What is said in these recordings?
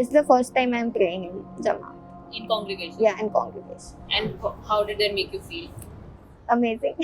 This is the first time I'm praying in Jama. In congregation? Yeah, in congregation. And how did that make you feel? Amazing.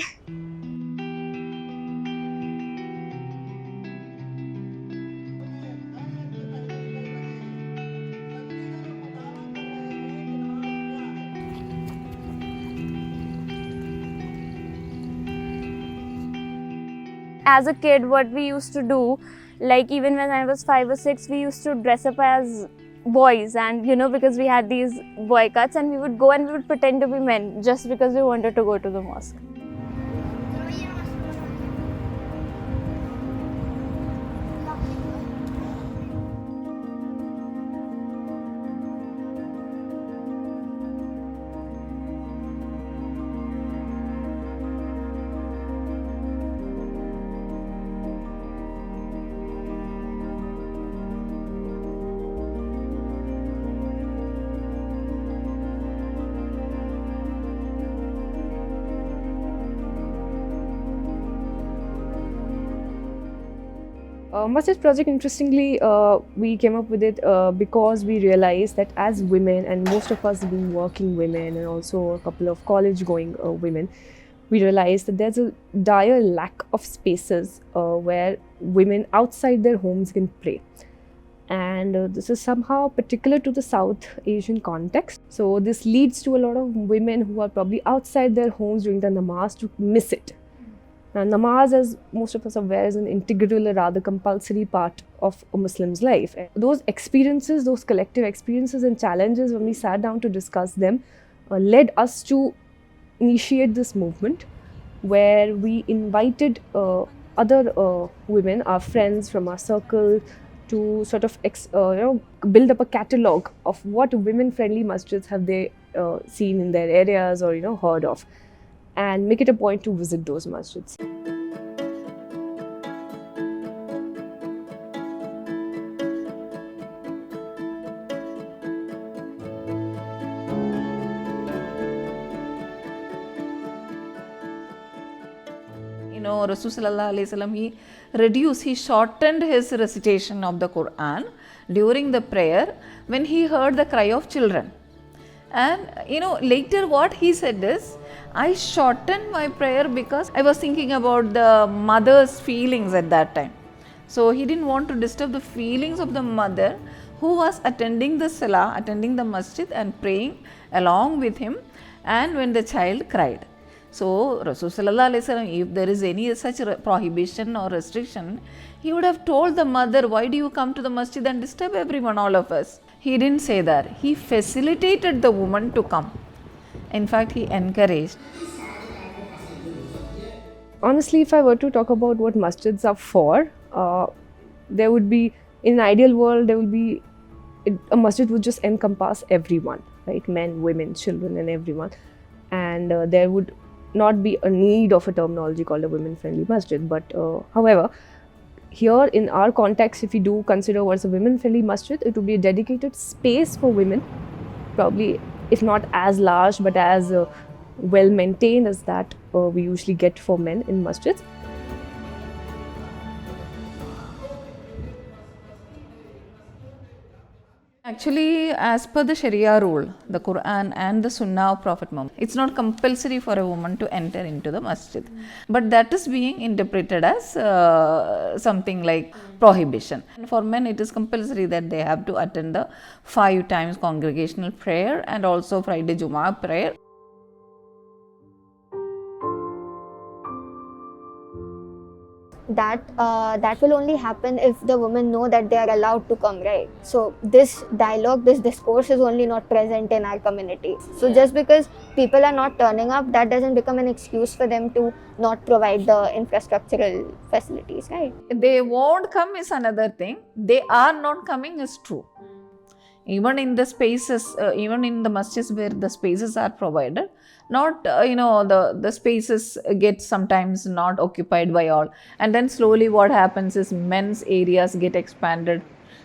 As a kid, what we used to do, like even when I was 5 or 6, we used to dress up as boys, and because we had these boy cuts, and we would go and we would pretend to be men just because we wanted to go to the mosque. Masjid project, interestingly, we came up with it because we realized that as women, and most of us being working women and also a couple of college going women, we realized that there's a dire lack of spaces where women outside their homes can pray. And this is somehow particular to the South Asian context. So this leads to a lot of women who are probably outside their homes during the namaz to miss it. Now, namaz, as most of us are aware, is an integral or rather compulsory part of a Muslim's life. And those experiences, those collective experiences and challenges, when we sat down to discuss them, led us to initiate this movement where we invited other women, our friends from our circle, to sort of build up a catalogue of what women-friendly masjids have they seen in their areas or heard of, and make it a point to visit those masjids. Rasulullah, he shortened his recitation of the Quran during the prayer when he heard the cry of children. And later what he said is, I shortened my prayer because I was thinking about the mother's feelings at that time. So he didn't want to disturb the feelings of the mother who was attending the salah, attending the masjid and praying along with him, and when the child cried. So Rasulullah, if there is any such prohibition or restriction, he would have told the mother, why do you come to the masjid and disturb everyone, all of us? He didn't say that. He facilitated the woman to come. In fact, he encouraged. Honestly, if I were to talk about what masjids are for, there would be, in an ideal world, there would be, a masjid would just encompass everyone, right? Men, women, children and everyone. And there would not be a need of a terminology called a women-friendly masjid. But however, here in our context, if we do consider what's a women-friendly masjid, it would be a dedicated space for women, probably if not as large but as well maintained as that we usually get for men in masjids. Actually, as per the Sharia rule, the Quran and the Sunnah of Prophet Muhammad, it's not compulsory for a woman to enter into the masjid. But that is being interpreted as something like prohibition. And for men, it is compulsory that they have to attend the 5 times congregational prayer and also Friday Jummah prayer. That will only happen if the women know that they are allowed to come, right? So this dialogue, this discourse is only not present in our community. So just because people are not turning up, that doesn't become an excuse for them to not provide the infrastructural facilities, right? They won't come is another thing. They are not coming is true. Even in the spaces, even in the masjids where the spaces are provided, not the spaces get sometimes not occupied by all, and then slowly what happens is men's areas get expanded,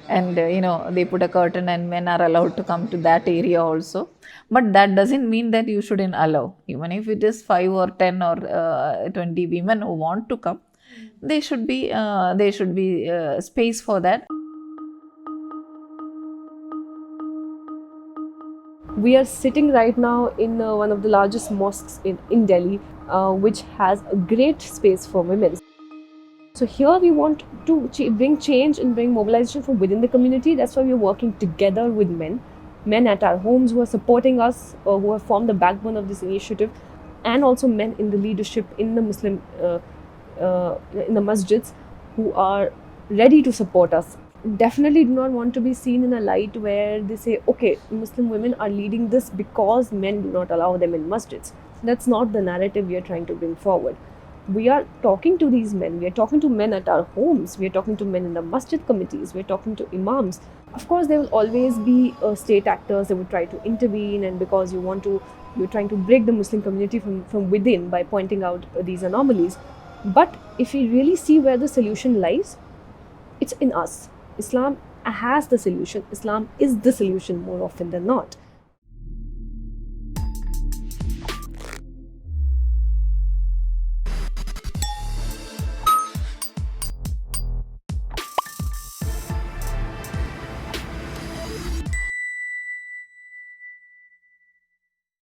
and they put a curtain and men are allowed to come to that area also. But that doesn't mean that you shouldn't allow. Even if it is 5 or 10 or 20 women who want to come, there should be space for that. We are sitting right now in one of the largest mosques in Delhi, which has a great space for women. So here we want to bring change and bring mobilization from within the community. That's why we're working together with men at our homes who are supporting us, who have formed the backbone of this initiative, and also men in the leadership in the Muslim, in the masjids, who are ready to support us. Definitely do not want to be seen in a light where they say, okay, Muslim women are leading this because men do not allow them in masjids. That's not the narrative we are trying to bring forward. We are talking to these men, we are talking to men at our homes, we are talking to men in the masjid committees, we are talking to imams. Of course, there will always be state actors that would try to intervene, and because you're trying to break the Muslim community from within by pointing out these anomalies. But if we really see where the solution lies, it's in us. Islam has the solution. Islam is the solution more often than not.